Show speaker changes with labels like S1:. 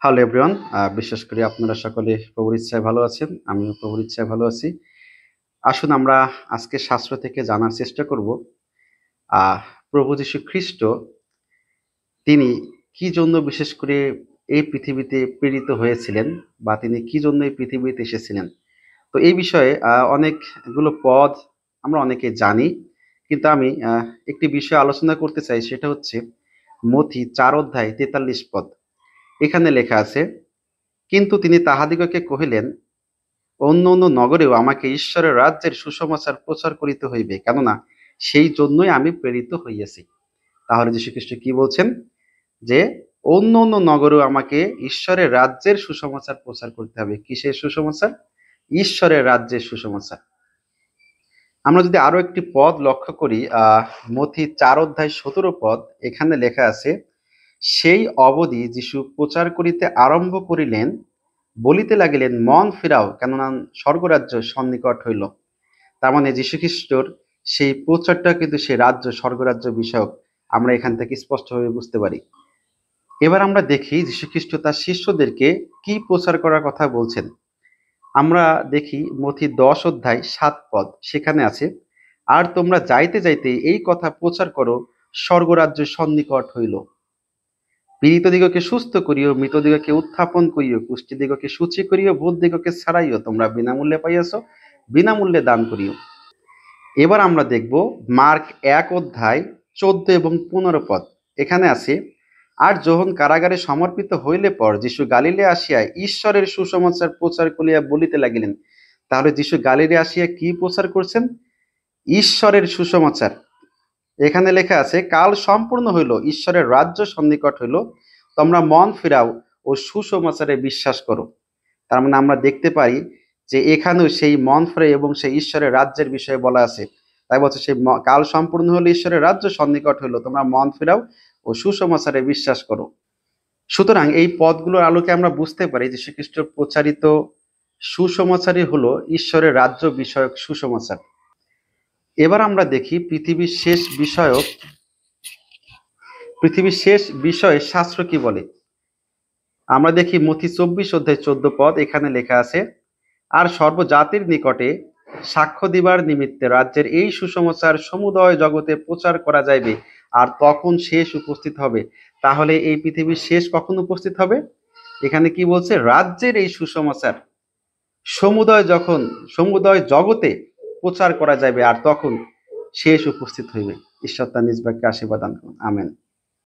S1: Hello everyone, বিশ্বাস করি আপনারা সকলে প্রভুর ইচ্ছায় ভালো আছেন। আমিও প্রভুর ইচ্ছায় ভালো আছি। আসুন আমরা আজকে শাস্ত্র থেকে জানার চেষ্টা করব আহ প্রভু যীশু খ্রিস্ট তিনি কি জন্য বিশেষ করে এই পৃথিবীতে প্রেরিত হয়েছিলেন বা তিনি কি জন্য এই পৃথিবীতে এসেছিলেন। তো এই বিষয়ে অনেকগুলো পদ আমরা অনেকে জানি, কিন্তু আমি একটি বিষয় আলোচনা করতে চাই, সেটা হচ্ছে মথি ৪ অধ্যায় ৪৩ পদ। এখানে লেখা আছে, কিন্তু তিনি তাহাদিগকে কহিলেন, অন্য অন্য নগরেও আমাকে ঈশ্বরের রাজ্যের সুসমাচার প্রচার করিতে হইবে, কেননা সেই জন্যই আমি প্রেরিত হইয়াছি। তাহলে যীশুখ্রিস্ট কি বলছেন? যে অন্য অন্য নগরেও আমাকে ঈশ্বরের রাজ্যের সুসমাচার প্রচার করতে হবে। কিসের সুসমাচার? ঈশ্বরের রাজ্যের সুসমাচার। আমরা যদি আরো একটি পদ লক্ষ্য করি, মথি ৪ অধ্যায় ১৭ পদ, এখানে লেখা আছে, সেই অবধি যিশু প্রচার করিতে আরম্ভ করিলেন, বলিতে লাগিলেন, মন ফিরাও, কেননা স্বর্গরাজ্য সন্নিকট হইল। তার মানে যীশুখ্রিস্টর সেই প্রচারটা কিন্তু সেই রাজ্য স্বর্গরাজ্য বিষয়ক, আমরা এখান থেকে স্পষ্টভাবে বুঝতে পারি। এবার আমরা দেখি যীশুখ্রিস্ট তার শিষ্যদেরকে কি প্রচার করার কথা বলছেন। আমরা দেখি মথি ১০ অধ্যায় ৭ পদ, সেখানে আছে, আর তোমরা যাইতে যাইতে এই কথা প্রচার করো, স্বর্গরাজ্য সন্নিকট হইল। পীড়িতদিগকে সুস্থ করিও, মৃতদিগকে উত্থাপন করিও, কুষ্ঠীদিগকে সূচি করিও, ভূতদিগকে ছাড়াইও, তোমরা বিনামূল্যে পাইয়াছ, বিনামূল্যে দান করিও। এবার আমরা দেখব মার্ক ১ অধ্যায় ১৪ এবং ১৫ পদ। এখানে আছে, আর যখন কারাগারে সমর্পিত হইলে পর যিশু গালিলে আসিয়া ঈশ্বরের সুসমাচার প্রচার করিয়া বলিতে লাগিলেন। তাহলে যিশু গালিলে আসিয়া কি প্রচার করছেন? ঈশ্বরের সুসমাচার। এখানে লেখা আছে, কাল সম্পূর্ণ হইল, ঈশ্বরের রাজ্য সন্নিকট হইল, তোমরা মন ফিরাও ও সুসমাচারে বিশ্বাস করো। তার মানে আমরা দেখতে পাই যে এখানেও সেই মন ফিরে এবং সেই ঈশ্বরের রাজ্যের বিষয়ে বলা আছে। তাই বলছে, সেই কাল সম্পূর্ণ হলো, ঈশ্বরের রাজ্য সন্নিকট হইল, তোমরা মন ফিরাও ও সুসমাচারে বিশ্বাস করো। সুতরাং এই পদগুলোর আলোকে আমরা বুঝতে পারি যে শ্রীখ্রিস্ট প্রচারিত সুসমাচারই হলো ঈশ্বরের রাজ্য বিষয়ক সুসমাচার। এবার আমরা দেখি পৃথিবীর শেষ বিষয়ে শাস্ত্র কি বলে। আমরা দেখি মথি ২৪ অধ্যায় ১৪ পদ, এখানে লেখা আছে, আর সর্বজাতির নিকটে সাক্ষ্য দিবার নিমিত্তে রাজ্যের এই সুসমাচার সমুদয় জগতে প্রচার করা যাইবে, আর তখন শেষ উপস্থিত হবে। তাহলে এই পৃথিবীর শেষ কখন উপস্থিত হবে? এখানে কি বলছে? রাজ্যের এই সুসমাচার সমুদয় জগতে প্রচার করা যাবে, আর তখন শেষ উপস্থিত হইবে। ঈশ্বর তার নিজ বাক্যে আশীর্বাদ দান করুন। আমেন।